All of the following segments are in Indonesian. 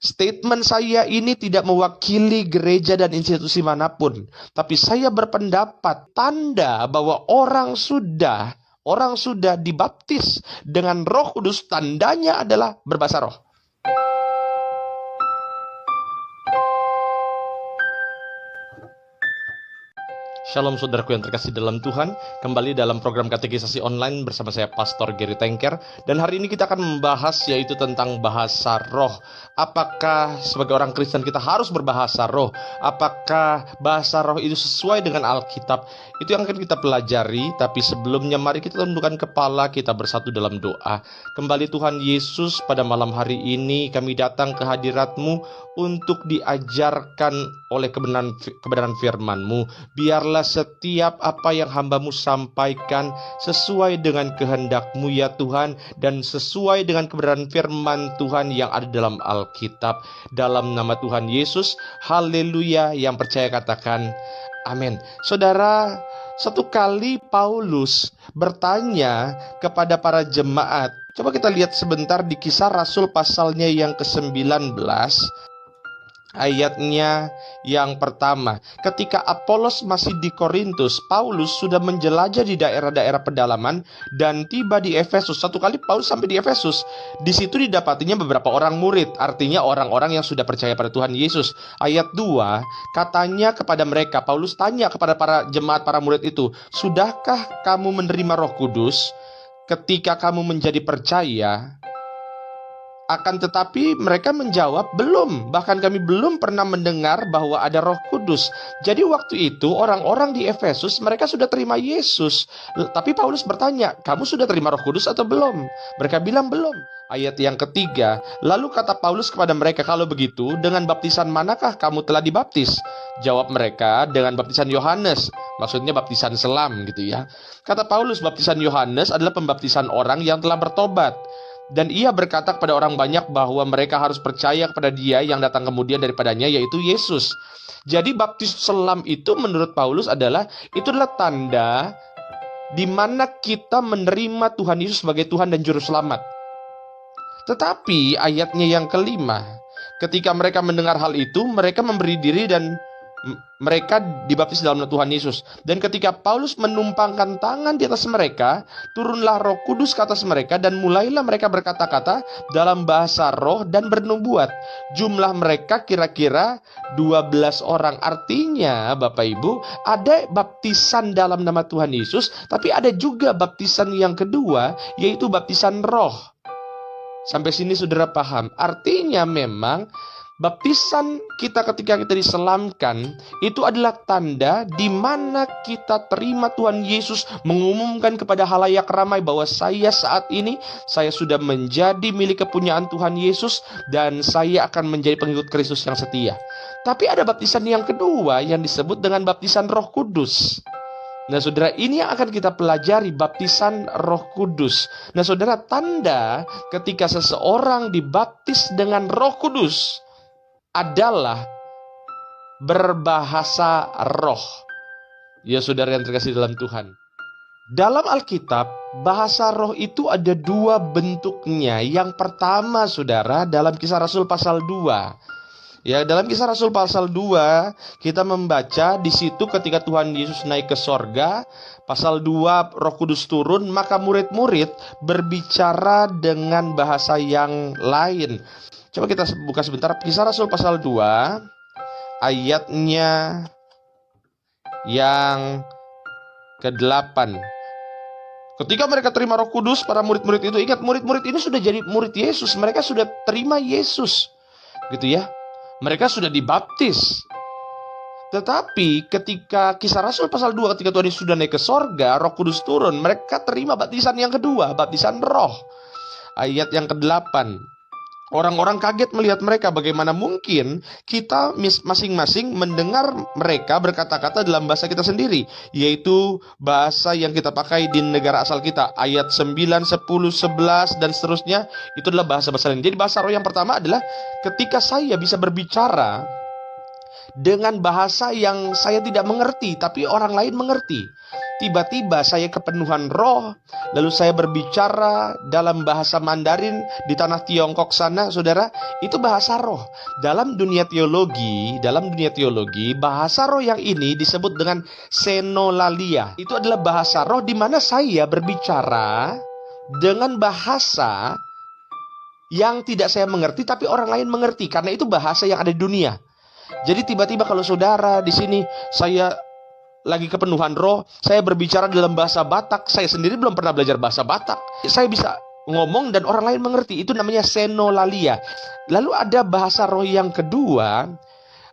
Statement saya ini tidak mewakili gereja dan institusi manapun, tapi saya berpendapat tanda bahwa orang sudah dibaptis dengan Roh Kudus, tandanya adalah berbahasa roh. Shalom saudaraku yang terkasih dalam Tuhan. Kembali dalam program katekisasi online bersama saya Pastor Gary Tengker. Dan hari ini kita akan membahas yaitu tentang bahasa roh. Apakah sebagai orang Kristen kita harus berbahasa roh? Apakah bahasa roh itu sesuai dengan Alkitab? Itu yang akan kita pelajari. Tapi sebelumnya mari kita tundukkan kepala, kita bersatu dalam doa. Kembali Tuhan Yesus, pada malam hari ini kami datang ke hadirat-Mu untuk diajarkan oleh kebenaran firman-Mu. Biarlah setiap apa yang hamba-Mu sampaikan sesuai dengan kehendak-Mu ya Tuhan, dan sesuai dengan kebenaran firman Tuhan yang ada dalam Alkitab. Dalam nama Tuhan Yesus, haleluya. Yang percaya katakan amin. Saudara, satu kali Paulus bertanya kepada para jemaat. Coba kita lihat sebentar di Kisah Rasul pasalnya yang ke-19. Ayatnya yang pertama. Ketika Apolos masih di Korintus, Paulus sudah menjelajah di daerah-daerah pedalaman dan tiba di Efesus. Satu kali Paulus sampai di Efesus. Di situ didapatinya beberapa orang murid, artinya orang-orang yang sudah percaya pada Tuhan Yesus. Ayat 2, katanya kepada mereka, Paulus tanya kepada para jemaat, para murid itu, "Sudahkah kamu menerima Roh Kudus ketika kamu menjadi percaya?" Akan tetapi mereka menjawab, belum, bahkan kami belum pernah mendengar bahwa ada Roh Kudus. Jadi waktu itu orang-orang di Efesus mereka sudah terima Yesus. Tapi Paulus bertanya, kamu sudah terima Roh Kudus atau belum? Mereka bilang belum. Ayat yang ketiga, lalu kata Paulus kepada mereka, kalau begitu dengan baptisan manakah kamu telah dibaptis? Jawab mereka, dengan baptisan Yohanes. Maksudnya baptisan selam gitu ya. Kata Paulus, baptisan Yohanes adalah pembaptisan orang yang telah bertobat. Dan ia berkata kepada orang banyak bahwa mereka harus percaya kepada Dia yang datang kemudian daripadanya, yaitu Yesus. Jadi baptis selam itu menurut Paulus adalah tanda di mana kita menerima Tuhan Yesus sebagai Tuhan dan Juru Selamat. Tetapi ayatnya yang kelima, ketika mereka mendengar hal itu, mereka memberi diri dan mereka dibaptis dalam nama Tuhan Yesus. Dan ketika Paulus menumpangkan tangan di atas mereka, turunlah Roh Kudus ke atas mereka, dan mulailah mereka berkata-kata dalam bahasa roh dan bernubuat. Jumlah mereka kira-kira 12 orang. Artinya Bapak Ibu, ada baptisan dalam nama Tuhan Yesus, tapi ada juga baptisan yang kedua, yaitu baptisan roh. Sampai sini saudara paham? Artinya memang baptisan kita ketika kita diselamkan itu adalah tanda di mana kita terima Tuhan Yesus mengumumkan kepada halayak ramai bahwa saya saat ini saya sudah menjadi milik kepunyaan Tuhan Yesus dan saya akan menjadi pengikut Kristus yang setia. Tapi ada baptisan yang kedua yang disebut dengan baptisan Roh Kudus. Nah saudara, ini yang akan kita pelajari, baptisan Roh Kudus. Nah saudara, tanda ketika seseorang dibaptis dengan Roh Kudus adalah berbahasa roh. Ya saudara yang terkasih dalam Tuhan, dalam Alkitab bahasa roh itu ada dua bentuknya. Yang pertama saudara, dalam Kisah Rasul pasal 2. Ya, dalam Kisah Rasul pasal 2 kita membaca di situ ketika Tuhan Yesus naik ke sorga, pasal 2 Roh Kudus turun, maka murid-murid berbicara dengan bahasa yang lain. Coba kita buka sebentar Kisah Rasul pasal 2 ayatnya yang ke-8. Ketika mereka terima Roh Kudus, para murid-murid itu, ingat murid-murid ini sudah jadi murid Yesus, mereka sudah terima Yesus. Gitu ya. Mereka sudah dibaptis. Tetapi ketika Kisah Rasul pasal 2, ketika Tuhan Yesus sudah naik ke sorga, Roh Kudus turun, mereka terima baptisan yang kedua, baptisan roh. Ayat yang ke-8. Orang-orang kaget melihat mereka, bagaimana mungkin kita masing-masing mendengar mereka berkata-kata dalam bahasa kita sendiri, yaitu bahasa yang kita pakai di negara asal kita. Ayat 9, 10, 11 dan seterusnya, itu adalah bahasa-bahasa lain. Jadi bahasa roh yang pertama adalah ketika saya bisa berbicara dengan bahasa yang saya tidak mengerti, tapi orang lain mengerti. tiba-tiba saya kepenuhan roh, lalu saya berbicara dalam bahasa Mandarin di tanah Tiongkok sana, saudara, itu bahasa roh. Dalam dunia teologi, bahasa roh yang ini disebut dengan senolalia. Itu adalah bahasa roh di mana saya berbicara dengan bahasa yang tidak saya mengerti, tapi orang lain mengerti, karena itu bahasa yang ada di dunia. Jadi tiba-tiba kalau saudara di sini, saya lagi kepenuhan roh, saya berbicara dalam bahasa Batak. Saya sendiri belum pernah belajar bahasa Batak. Saya bisa ngomong dan orang lain mengerti. Itu namanya senolalia. Lalu ada bahasa roh yang kedua,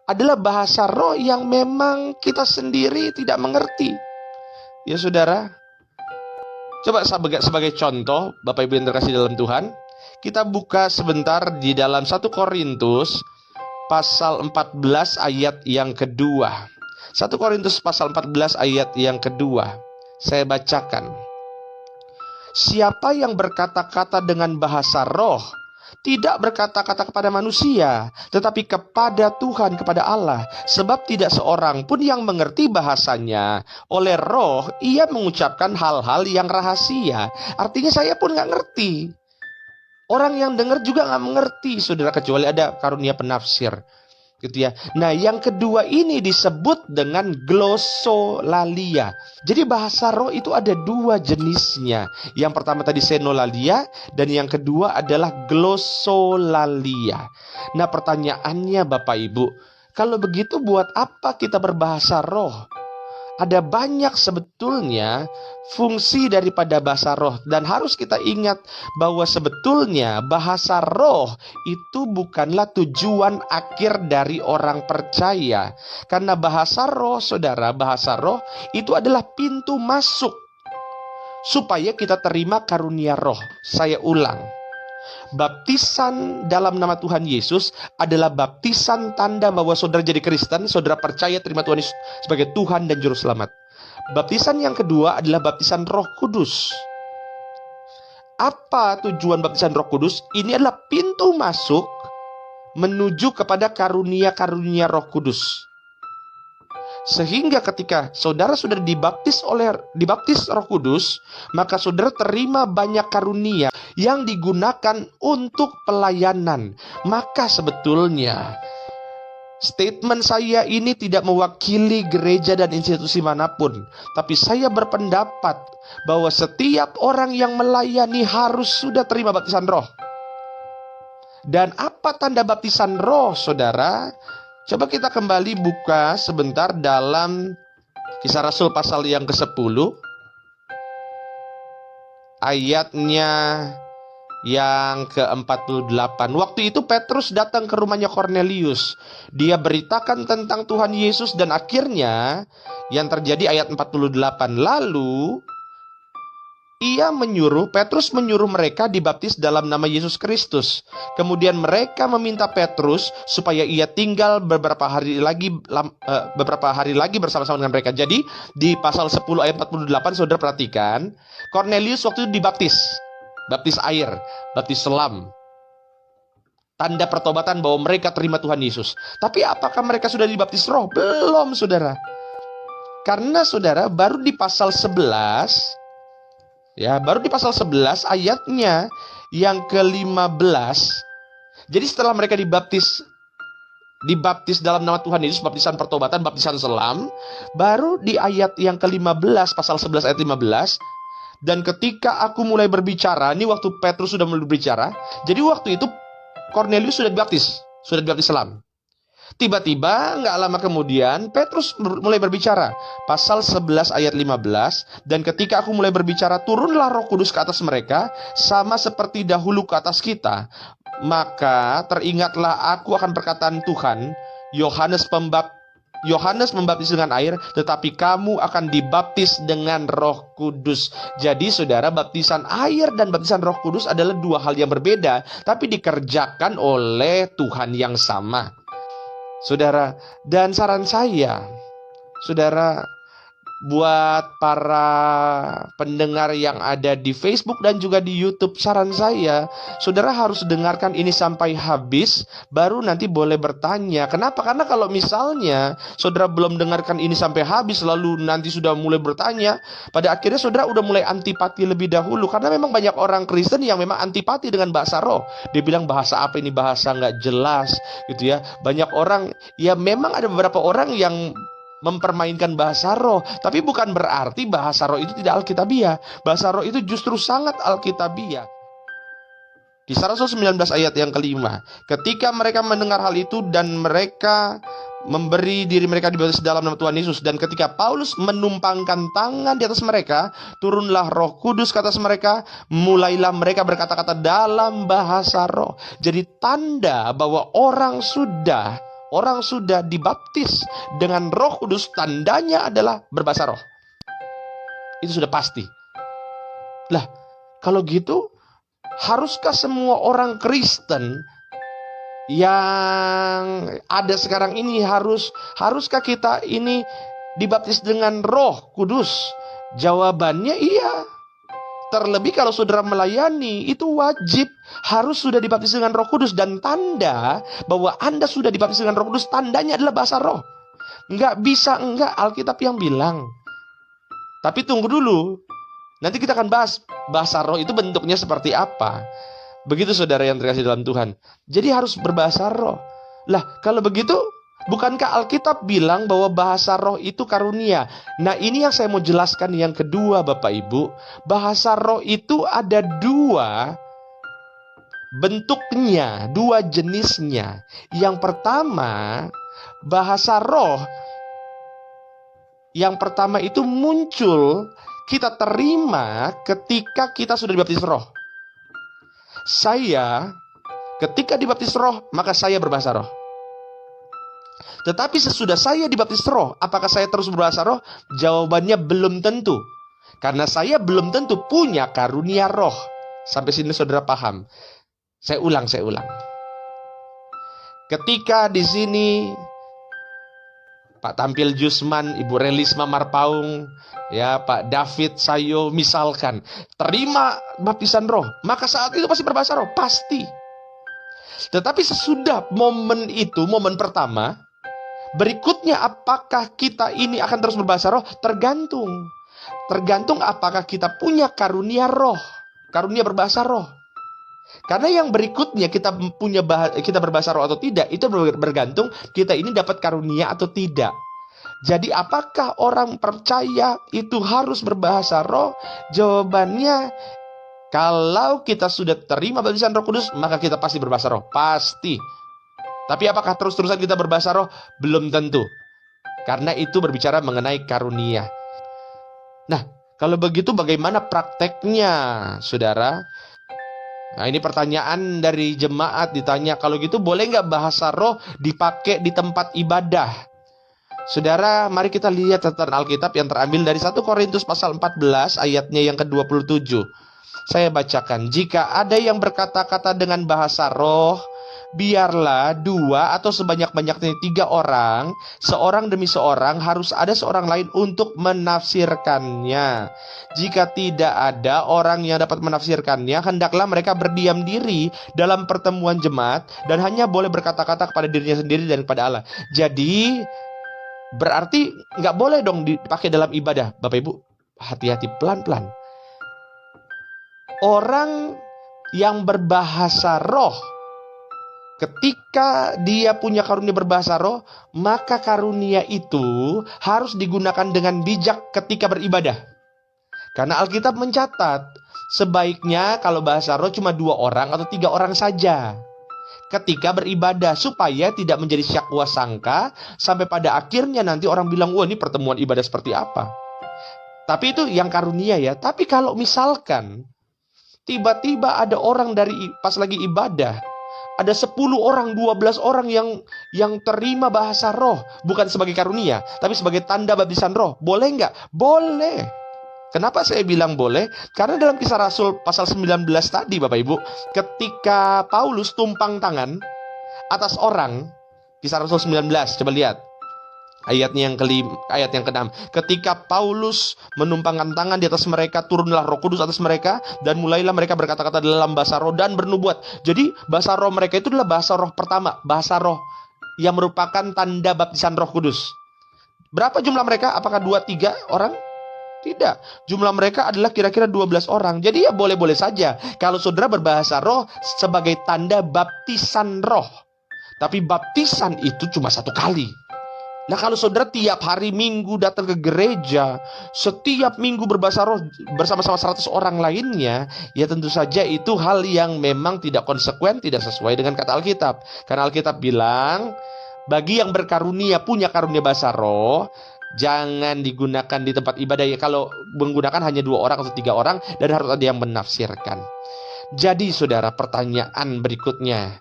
adalah bahasa roh yang memang kita sendiri tidak mengerti. Ya saudara, coba sebagai contoh, Bapak Ibu yang terkasih dalam Tuhan, kita buka sebentar di dalam 1 Korintus pasal 14 ayat yang kedua. 1 Korintus pasal 14 ayat yang kedua. Saya bacakan. Siapa yang berkata-kata dengan bahasa roh, tidak berkata-kata kepada manusia, tetapi kepada Tuhan, kepada Allah. Sebab tidak seorang pun yang mengerti bahasanya. Oleh roh, ia mengucapkan hal-hal yang rahasia. Artinya saya pun gak ngerti. Orang yang dengar juga gak mengerti, saudara, kecuali ada karunia penafsir. Gitu ya. Nah, yang kedua ini disebut dengan glossolalia. Jadi bahasa roh itu ada dua jenisnya. Yang pertama tadi senolalia, dan yang kedua adalah glossolalia. Nah, pertanyaannya Bapak Ibu, kalau begitu buat apa kita berbahasa roh? Ada banyak sebetulnya fungsi daripada bahasa roh, dan harus kita ingat bahwa sebetulnya bahasa roh itu bukanlah tujuan akhir dari orang percaya. Karena bahasa roh, saudara, bahasa roh itu adalah pintu masuk supaya kita terima karunia roh. Saya ulang. Baptisan dalam nama Tuhan Yesus adalah baptisan tanda bahwa saudara jadi Kristen, saudara percaya terima Tuhan Yesus sebagai Tuhan dan Juru Selamat. Baptisan yang kedua adalah baptisan Roh Kudus. Apa tujuan baptisan Roh Kudus? Ini adalah pintu masuk menuju kepada karunia-karunia Roh Kudus. Sehingga ketika saudara sudah dibaptis Roh Kudus, maka saudara terima banyak karunia yang digunakan untuk pelayanan. Maka sebetulnya statement saya ini tidak mewakili gereja dan institusi manapun, tapi saya berpendapat bahwa setiap orang yang melayani harus sudah terima baptisan roh. Dan apa tanda baptisan roh, saudara? Coba kita kembali buka sebentar dalam Kisah Rasul pasal yang ke-10, ayatnya yang ke-48. Waktu itu Petrus datang ke rumahnya Kornelius. Dia beritakan tentang Tuhan Yesus, dan akhirnya yang terjadi ayat 48. Lalu Petrus menyuruh mereka dibaptis dalam nama Yesus Kristus. Kemudian mereka meminta Petrus supaya ia tinggal beberapa hari lagi bersama-sama dengan mereka. Jadi di pasal 10 ayat 48, saudara perhatikan, Kornelius waktu itu dibaptis. Baptis air, baptis selam. Tanda pertobatan bahwa mereka terima Tuhan Yesus. Tapi apakah mereka sudah dibaptis roh? Belum, saudara. Karena saudara baru di pasal 11, baru di pasal 11 ayatnya yang ke-15. Jadi setelah mereka dibaptis dalam nama Tuhan Yesus, baptisan pertobatan, baptisan selam, baru di ayat yang ke-15, pasal 11 ayat 15, dan ketika aku mulai berbicara, ini waktu Petrus sudah mulai berbicara, jadi waktu itu Kornelius sudah dibaptis selam. Tiba-tiba gak lama kemudian Petrus mulai berbicara. Pasal 11 ayat 15, dan ketika aku mulai berbicara, turunlah Roh Kudus ke atas mereka, sama seperti dahulu ke atas kita. Maka teringatlah aku akan perkataan Tuhan, Yohanes membaptis dengan air, tetapi kamu akan dibaptis dengan Roh Kudus. Jadi saudara, baptisan air dan baptisan Roh Kudus adalah dua hal yang berbeda, tapi dikerjakan oleh Tuhan yang sama. Saudara, dan saran saya, saudara, buat para pendengar yang ada di Facebook dan juga di YouTube, saran saya, saudara harus dengarkan ini sampai habis, baru nanti boleh bertanya. Kenapa? Karena kalau misalnya saudara belum dengarkan ini sampai habis, lalu nanti sudah mulai bertanya, pada akhirnya saudara udah mulai antipati lebih dahulu. Karena memang banyak orang Kristen yang memang antipati dengan bahasa roh. Dia bilang bahasa apa ini, bahasa nggak jelas gitu ya. Banyak orang, ya memang ada beberapa orang yang mempermainkan bahasa roh, tapi bukan berarti bahasa roh itu tidak alkitabiah. Bahasa roh itu justru sangat alkitabiah. Kisah Rasul 19 ayat yang kelima, ketika mereka mendengar hal itu dan mereka memberi diri mereka dibaptis dalam nama Tuhan Yesus, dan ketika Paulus menumpangkan tangan di atas mereka, turunlah Roh Kudus ke atas mereka, mulailah mereka berkata-kata dalam bahasa roh. Jadi tanda bahwa orang sudah dibaptis dengan Roh Kudus, tandanya adalah berbahasa roh. Itu sudah pasti. Lah, kalau gitu, haruskah semua orang Kristen yang ada sekarang ini haruskah kita ini dibaptis dengan Roh Kudus? Jawabannya iya. Terlebih kalau saudara melayani, itu wajib harus sudah dibaptis dengan Roh Kudus. Dan tanda bahwa Anda sudah dibaptis dengan Roh Kudus, tandanya adalah bahasa roh. Nggak bisa enggak Alkitab yang bilang. Tapi tunggu dulu, nanti kita akan bahas bahasa roh itu bentuknya seperti apa. Begitu saudara yang terkasih dalam Tuhan. Jadi harus berbahasa roh. Lah, kalau begitu, bukankah Alkitab bilang bahwa bahasa roh itu karunia? Nah, ini yang saya mau jelaskan yang kedua, Bapak Ibu. Bahasa roh itu ada dua bentuknya, dua jenisnya. Yang pertama, bahasa roh yang pertama itu muncul, kita terima ketika kita sudah dibaptis roh. Saya, ketika dibaptis roh, maka saya berbahasa roh. Tetapi sesudah saya dibaptis roh, apakah saya terus berbahasa roh? Jawabannya belum tentu. Karena saya belum tentu punya karunia roh. Sampai sini saudara paham? Saya ulang. Ketika di sini Pak Tampil Jusman, Ibu Relisma Marpaung, ya Pak David Sayo misalkan terima baptisan roh, maka saat itu pasti berbahasa roh, pasti. Tetapi sesudah momen itu, momen pertama, berikutnya apakah kita ini akan terus berbahasa roh? Tergantung apakah kita punya karunia roh, karunia berbahasa roh. Karena yang berikutnya kita berbahasa roh atau tidak, itu bergantung kita ini dapat karunia atau tidak. Jadi apakah orang percaya itu harus berbahasa roh? Jawabannya, kalau kita sudah terima baptisan Roh Kudus, maka kita pasti berbahasa roh, pasti. Tapi apakah terus-terusan kita berbahasa roh? Belum tentu. Karena itu berbicara mengenai karunia. Nah, kalau begitu bagaimana prakteknya, saudara? Nah, ini pertanyaan dari jemaat ditanya, kalau gitu boleh nggak bahasa roh dipakai di tempat ibadah? Saudara, mari kita lihat catatan Alkitab yang terambil dari 1 Korintus pasal 14 ayatnya yang ke-27. Saya bacakan, jika ada yang berkata-kata dengan bahasa roh, biarlah 2 atau sebanyak-banyaknya 3 orang, seorang demi seorang, harus ada seorang lain untuk menafsirkannya. Jika tidak ada orang yang dapat menafsirkannya, hendaklah mereka berdiam diri dalam pertemuan jemaat dan hanya boleh berkata-kata kepada dirinya sendiri dan kepada Allah. Jadi berarti nggak boleh dong dipakai dalam ibadah. Bapak Ibu, hati-hati, pelan-pelan. Orang yang berbahasa roh, ketika dia punya karunia berbahasa roh, maka karunia itu harus digunakan dengan bijak ketika beribadah. Karena Alkitab mencatat, sebaiknya kalau bahasa roh cuma 2 orang atau 3 orang saja ketika beribadah, supaya tidak menjadi syakwa sangka sampai pada akhirnya nanti orang bilang, wah ini pertemuan ibadah seperti apa. Tapi itu yang karunia ya. Tapi kalau misalkan tiba-tiba ada orang dari pas lagi ibadah, ada 10 orang, 12 orang yang terima bahasa roh, bukan sebagai karunia, tapi sebagai tanda baptisan roh. Boleh nggak? Boleh. Kenapa saya bilang boleh? Karena dalam Kisah Rasul pasal 19 tadi, Bapak Ibu, ketika Paulus tumpang tangan atas orang, Kisah Rasul 19, coba lihat. Ayatnya yang kelima, ayat yang keenam. Ketika Paulus menumpangkan tangan di atas mereka, turunlah Roh Kudus atas mereka, dan mulailah mereka berkata-kata dalam bahasa roh dan bernubuat. Jadi bahasa roh mereka itu adalah bahasa roh pertama, bahasa roh yang merupakan tanda baptisan Roh Kudus. Berapa jumlah mereka? Apakah 2-3 orang? Tidak. Jumlah mereka adalah kira-kira 12 orang. Jadi ya boleh-boleh saja kalau saudara berbahasa roh sebagai tanda baptisan roh. Tapi baptisan itu cuma 1 kali. Nah, kalau saudara tiap hari Minggu datang ke gereja, setiap minggu berbahasa roh bersama-sama 100 orang lainnya, ya tentu saja itu hal yang memang tidak konsekuen, tidak sesuai dengan kata Alkitab. Karena Alkitab bilang, bagi yang berkarunia, punya karunia bahasa roh, jangan digunakan di tempat ibadah. Ya, kalau menggunakan hanya 2 orang atau 3 orang, dan harus ada yang menafsirkan. Jadi saudara, pertanyaan berikutnya,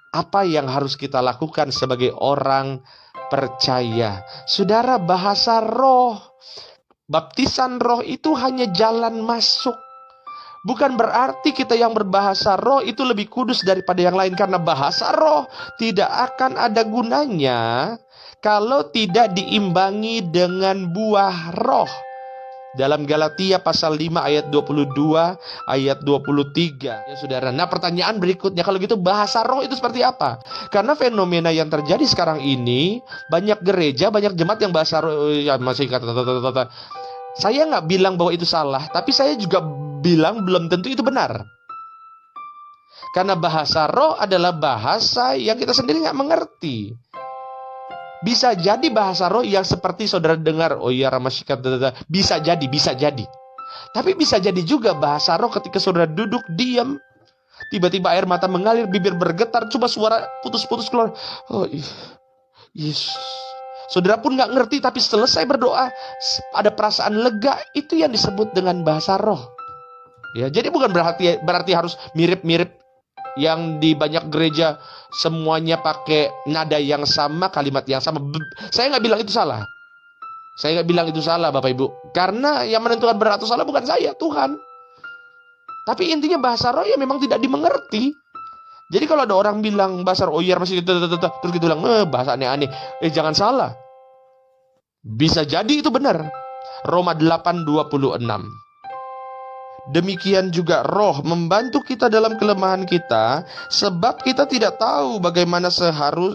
apa yang harus kita lakukan sebagai orang percaya? Saudara, bahasa roh, baptisan roh itu hanya jalan masuk. Bukan berarti kita yang berbahasa roh itu lebih kudus daripada yang lain. Karena bahasa roh tidak akan ada gunanya kalau tidak diimbangi dengan buah roh. Dalam Galatia pasal 5 ayat 22, ayat 23. Ya saudara, nah pertanyaan berikutnya, kalau gitu bahasa roh itu seperti apa? Karena fenomena yang terjadi sekarang ini, banyak gereja, banyak jemaat yang bahasa roh, ya masih kata. Saya nggak bilang bahwa itu salah, tapi saya juga bilang belum tentu itu benar. Karena bahasa roh adalah bahasa yang kita sendiri nggak mengerti. Bisa jadi bahasa roh yang seperti saudara dengar, oh ya ramasyikat, bisa jadi. Tapi bisa jadi juga bahasa roh ketika saudara duduk diam, tiba-tiba air mata mengalir, bibir bergetar, coba suara putus-putus keluar. Oh Yesus. Saudara pun nggak ngerti, tapi selesai berdoa ada perasaan lega. Itu yang disebut dengan bahasa roh. Ya, jadi bukan berarti harus mirip-mirip yang di banyak gereja semuanya pakai nada yang sama, kalimat yang sama. Saya nggak bilang itu salah. Saya nggak bilang itu salah, Bapak Ibu. Karena yang menentukan benar atau salah bukan saya, Tuhan. Tapi intinya bahasa roh ya memang tidak dimengerti. Jadi kalau ada orang bilang bahasa roh, oh iya masih terus gitu bilang, bahasa aneh-aneh. Jangan salah. Bisa jadi itu benar. Roma 8:26. Demikian juga roh membantu kita dalam kelemahan kita, sebab kita tidak tahu bagaimana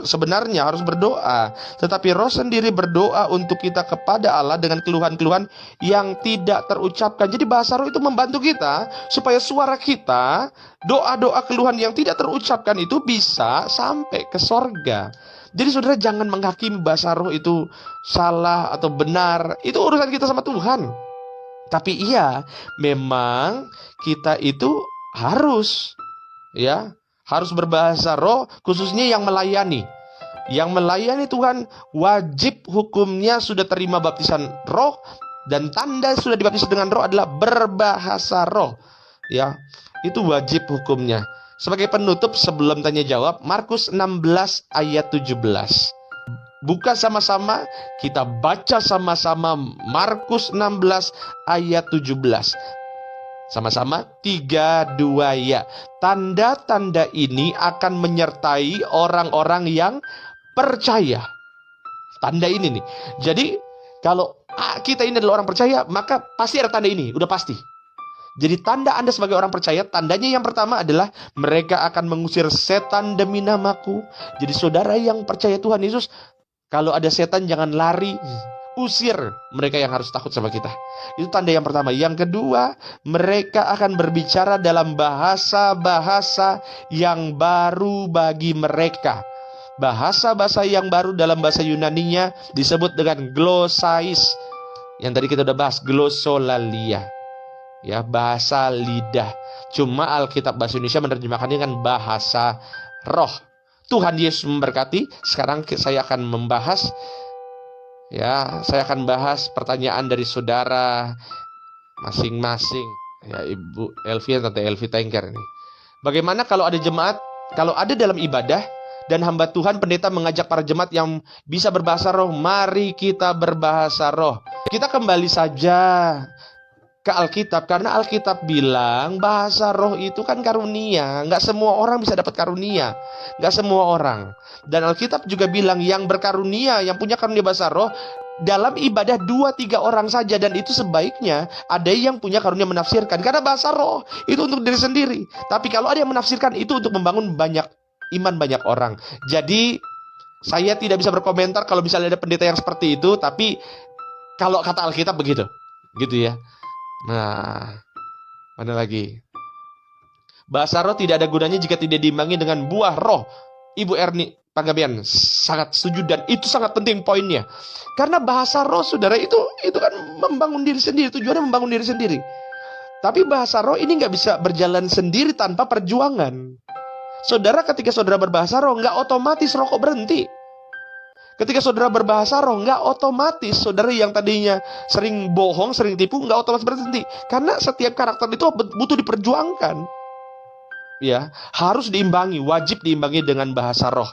sebenarnya harus berdoa. Tetapi roh sendiri berdoa untuk kita kepada Allah dengan keluhan-keluhan yang tidak terucapkan. Jadi bahasa roh itu membantu kita supaya suara kita, doa-doa keluhan yang tidak terucapkan itu bisa sampai ke sorga. Jadi saudara jangan menghakimi bahasa roh itu salah atau benar. Itu urusan kita sama Tuhan. Tapi iya, memang kita itu harus berbahasa roh, khususnya yang melayani. Yang melayani Tuhan wajib hukumnya sudah terima baptisan roh, dan tanda sudah dibaptis dengan roh adalah berbahasa roh. Ya, itu wajib hukumnya. Sebagai penutup sebelum tanya jawab, Markus 16 ayat 17. Buka sama-sama, kita baca sama-sama Markus 16 ayat 17. Sama-sama, 3, 2, ya. Tanda-tanda ini akan menyertai orang-orang yang percaya. Tanda ini nih. Jadi, kalau kita ini adalah orang percaya, maka pasti ada tanda ini, udah pasti. Jadi tanda Anda sebagai orang percaya, tandanya yang pertama adalah mereka akan mengusir setan demi namaku. Jadi saudara yang percaya Tuhan Yesus, kalau ada setan jangan lari, usir mereka yang harus takut sama kita. Itu tanda yang pertama. Yang kedua, mereka akan berbicara dalam bahasa-bahasa yang baru bagi mereka. Bahasa-bahasa yang baru dalam bahasa Yunaninya disebut dengan glossais. Yang tadi kita udah bahas, glossolalia. Ya, bahasa lidah. Cuma Alkitab bahasa Indonesia menerjemahkannya dengan bahasa roh. Tuhan Yesus memberkati. Sekarang saya akan membahas, saya akan bahas pertanyaan dari saudara masing-masing. Ya, Ibu Elvi dan Tante Elvi Tengker ini. Bagaimana kalau ada jemaat, kalau ada dalam ibadah dan hamba Tuhan pendeta mengajak para jemaat yang bisa berbahasa roh, mari kita berbahasa roh. Kita kembali saja ke Alkitab, karena Alkitab bilang bahasa roh itu kan karunia. Nggak semua orang bisa dapat karunia, nggak semua orang. Dan Alkitab juga bilang yang berkarunia, yang punya karunia bahasa roh, dalam ibadah 2-3 orang saja. Dan itu sebaiknya ada yang punya karunia menafsirkan, karena bahasa roh itu untuk diri sendiri. Tapi kalau ada yang menafsirkan, itu untuk membangun banyak iman banyak orang. Jadi saya tidak bisa berkomentar kalau misalnya ada pendeta yang seperti itu. Tapi kalau kata Alkitab begitu, gitu ya. Nah, mana lagi? Bahasa roh tidak ada gunanya jika tidak diimbangi dengan buah roh. Ibu Erni Panggabean sangat setuju, dan itu sangat penting poinnya. Karena bahasa roh, saudara, itu kan membangun diri sendiri. Tujuannya membangun diri sendiri. Tapi bahasa roh ini nggak bisa berjalan sendiri tanpa perjuangan. Saudara, ketika saudara berbahasa roh, nggak otomatis rokok berhenti. Ketika saudara berbahasa roh, nggak otomatis saudara yang tadinya sering bohong, sering tipu, nggak otomatis berhenti. Karena setiap karakter itu butuh diperjuangkan. Ya, harus diimbangi, wajib diimbangi dengan bahasa roh.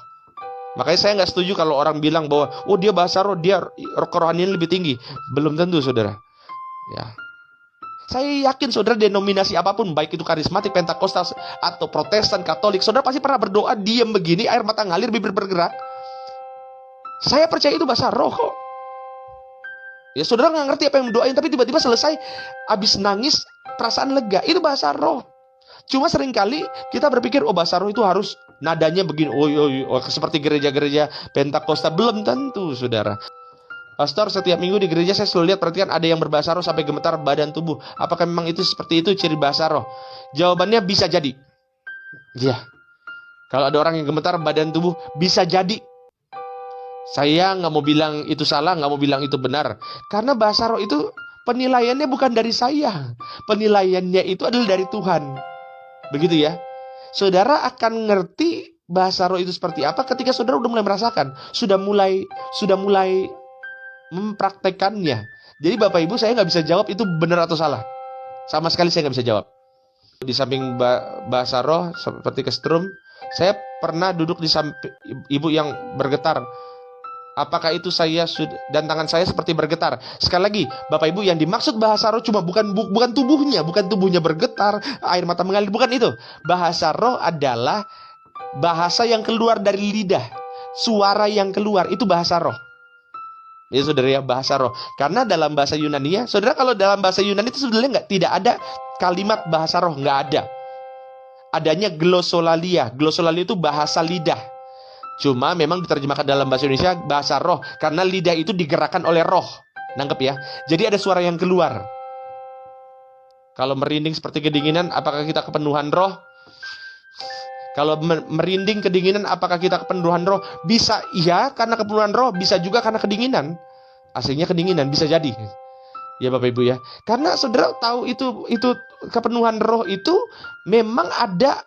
Makanya saya nggak setuju kalau orang bilang bahwa oh dia bahasa roh, dia kerohanian lebih tinggi. Belum tentu, saudara. Ya. Saya yakin saudara denominasi apapun, baik itu karismatik, Pentakosta, atau Protestan, Katolik, saudara pasti pernah berdoa diam begini, air mata ngalir, bibir bergerak. Saya percaya itu bahasa roh kok. Ya saudara nggak ngerti apa yang mendoain, tapi tiba-tiba selesai, habis nangis, perasaan lega. Itu bahasa roh. Cuma seringkali kita berpikir, oh bahasa roh itu harus nadanya begini. Oh, seperti gereja-gereja Pentakosta. Belum tentu, saudara. Pastor, setiap minggu di gereja saya selalu lihat, perhatikan, ada yang berbahasa roh sampai gemetar badan tubuh. Apakah memang itu seperti itu ciri bahasa roh? Jawabannya bisa jadi. Iya. Kalau ada orang yang gemetar badan tubuh, bisa jadi. Saya nggak mau bilang itu salah, nggak mau bilang itu benar. Karena bahasa roh itu penilaiannya bukan dari saya. Penilaiannya itu adalah dari Tuhan. Begitu ya. Saudara akan ngerti bahasa roh itu seperti apa ketika saudara udah mulai merasakan. Sudah mulai mempraktekannya. Jadi Bapak Ibu, saya nggak bisa jawab itu benar atau salah. Sama sekali saya nggak bisa jawab. Di samping bahasa roh seperti kesetrum, saya pernah duduk di samping ibu yang bergetar. Apakah itu saya dan tangan saya seperti bergetar? Sekali lagi, Bapak Ibu, yang dimaksud bahasa roh cuma bukan tubuhnya bergetar, air mata mengalir, bukan itu. Bahasa roh adalah bahasa yang keluar dari lidah, suara yang keluar, itu bahasa roh. Ya saudara, ya, bahasa roh. Karena dalam bahasa Yunani, ya saudara, kalau dalam bahasa Yunani itu sebenarnya tidak ada kalimat bahasa roh, nggak ada. Adanya glossolalia. Glossolalia itu bahasa lidah. Cuma memang diterjemahkan dalam bahasa Indonesia bahasa roh, karena lidah itu digerakkan oleh roh. Nangkep ya? Jadi ada suara yang keluar. Kalau merinding seperti kedinginan, apakah kita kepenuhan roh? Kalau merinding kedinginan, apakah kita kepenuhan roh? Bisa iya karena kepenuhan roh, bisa juga karena kedinginan. Aslinya kedinginan, bisa jadi. Ya Bapak Ibu ya. Karena saudara tahu itu kepenuhan roh itu memang ada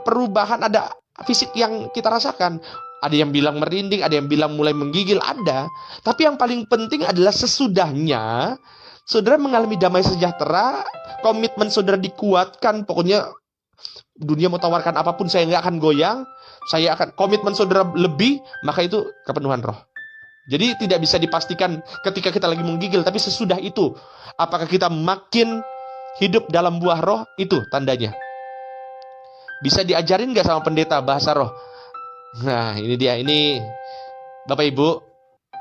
perubahan, ada fisik yang kita rasakan. Ada yang bilang merinding, ada yang bilang mulai menggigil, ada. Tapi yang paling penting adalah sesudahnya saudara mengalami damai sejahtera, komitmen saudara dikuatkan. Pokoknya dunia mau tawarkan apapun, saya nggak akan goyang. Saya akan, komitmen saudara lebih, maka itu kepenuhan roh. Jadi tidak bisa dipastikan ketika kita lagi menggigil, tapi sesudah itu, apakah kita makin hidup dalam buah roh, itu tandanya. Bisa diajarin nggak sama pendeta bahasa roh? Nah ini dia, ini Bapak Ibu,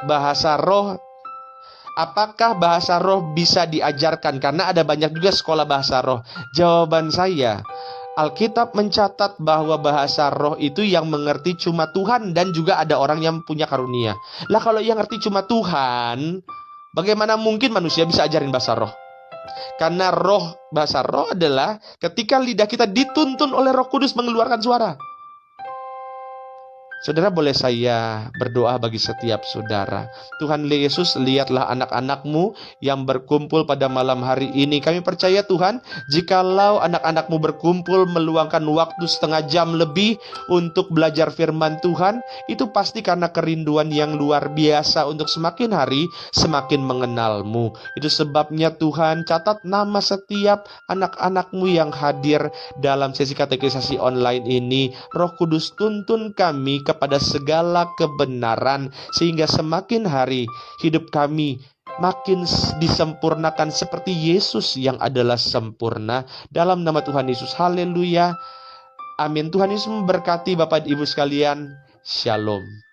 bahasa roh. Apakah bahasa roh bisa diajarkan? Karena ada banyak juga sekolah bahasa roh. Jawaban saya, Alkitab mencatat bahwa bahasa roh itu yang mengerti cuma Tuhan, dan juga ada orang yang punya karunia. Lah kalau yang ngerti cuma Tuhan, bagaimana mungkin manusia bisa ajarin bahasa roh? Karena roh, bahasa roh adalah ketika lidah kita dituntun oleh Roh Kudus mengeluarkan suara. Saudara, boleh saya berdoa bagi setiap saudara. Tuhan Yesus, lihatlah anak-anak-Mu yang berkumpul pada malam hari ini. Kami percaya Tuhan, jikalau anak-anak-Mu berkumpul meluangkan waktu setengah jam lebih untuk belajar firman Tuhan, itu pasti karena kerinduan yang luar biasa untuk semakin hari semakin mengenal-Mu. Itu sebabnya Tuhan, catat nama setiap anak-anak-Mu yang hadir dalam sesi katekisasi online ini. Roh Kudus, tuntun kami kepada segala kebenaran, sehingga semakin hari hidup kami makin disempurnakan seperti Yesus yang adalah sempurna. Dalam nama Tuhan Yesus, haleluya. Amin. Tuhan Yesus memberkati Bapak Ibu sekalian. Shalom.